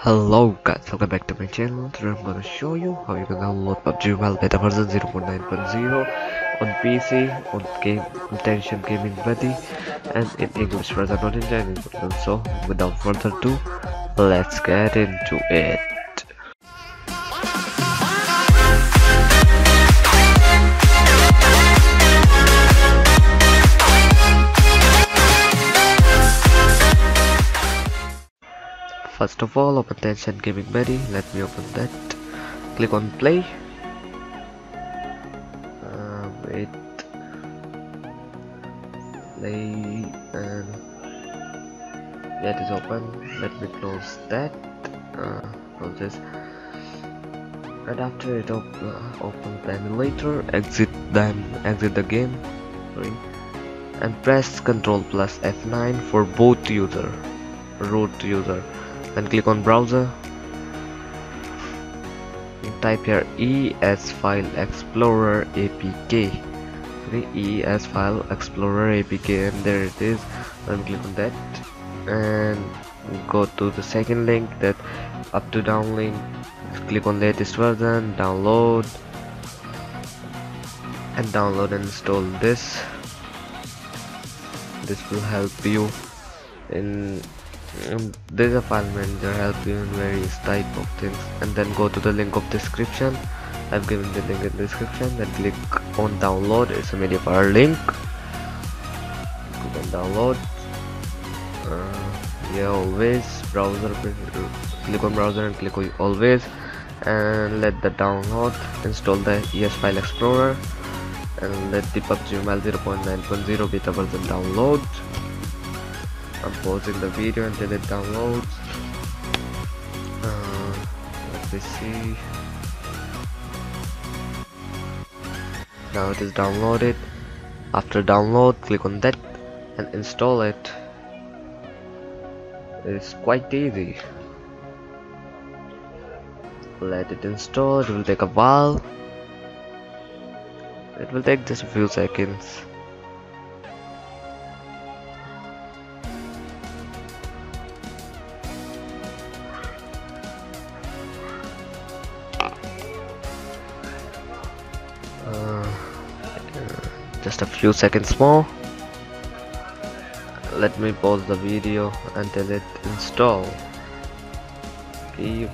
Hello guys, welcome back to my channel. Today I'm gonna show you how you can download PUBG Mobile beta version 0.9.0 on PC, on Tencent Gaming Buddy, and in English version, not in Chinese version. So without further ado, let's get into it. First of all, open Tencent Gaming Buddy. Let me open that. Click on play. Wait. Play and yeah, it is open. Let me close that. Close this. And after it open the emulator, exit the game. Sorry. And press Ctrl plus F9 for boot user, root user. Then click on browser. Type here ES File Explorer APK. ES File Explorer APK, and there it is. Then click on that and go to the second link, that up to down link. Click on latest version, download and install this. This will help you in there's a file manager, help you in various type of things. And then go to the link of description. I've given the link in the description. Then click on download. It's a media file link. Click on download. Yeah, always browser. Click on browser and click on always, and let the download. Install the ES File Explorer and let the PUBG Mobile 0.9.0 beta version download. I'm pausing the video until it downloads. Let me see. Now it is downloaded. After download, click on that and install it. It's quite easy. Let it install. It will take a while. It will take just a few seconds. Just a few seconds more. Let me pause the video until it installs. Okay.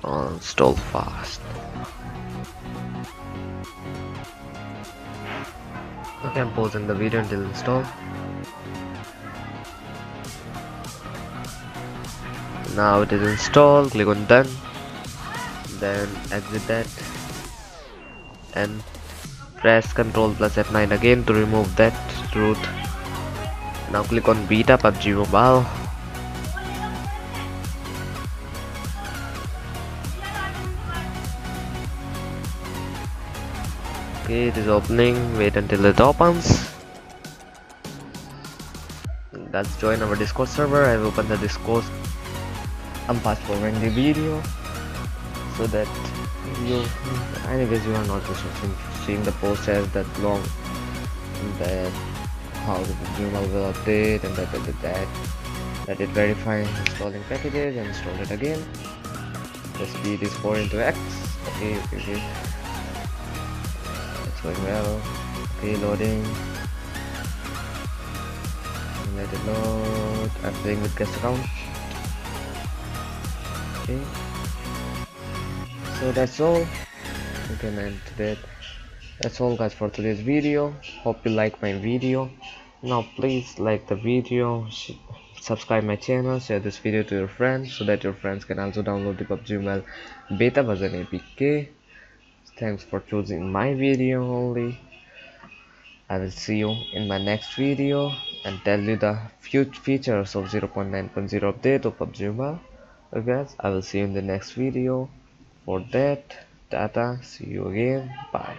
Install fast. Okay, I'm pausing the video until install. Now it is installed. Click on done. Then exit that and press Ctrl plus F9 again to remove that root. Now click on beta PUBG Mobile. Okay, it is opening. Wait until it opens. Let's join our Discord server. I've opened the Discord. I'm fast forwarding the video so that anyways you are not just seeing the post as that long, and that how the Gmail will update and that let it verify installing packages and install it again. The speed is 4 into X. Okay. It's going well. Okay, loading. Let it load. I'm playing with guest account. Okay. So that's all. We can end that. That's all guys for today's video. Hope you like my video. Now please like the video, subscribe my channel, share this video to your friends so that your friends can also download the PUBG Mobile beta version APK. Thanks for choosing my video only. I will see you in my next video and tell you the features of 0.9.0 update of PUBG Mobile. Okay guys, I will see you in the next video. For that, tata, see you again, bye.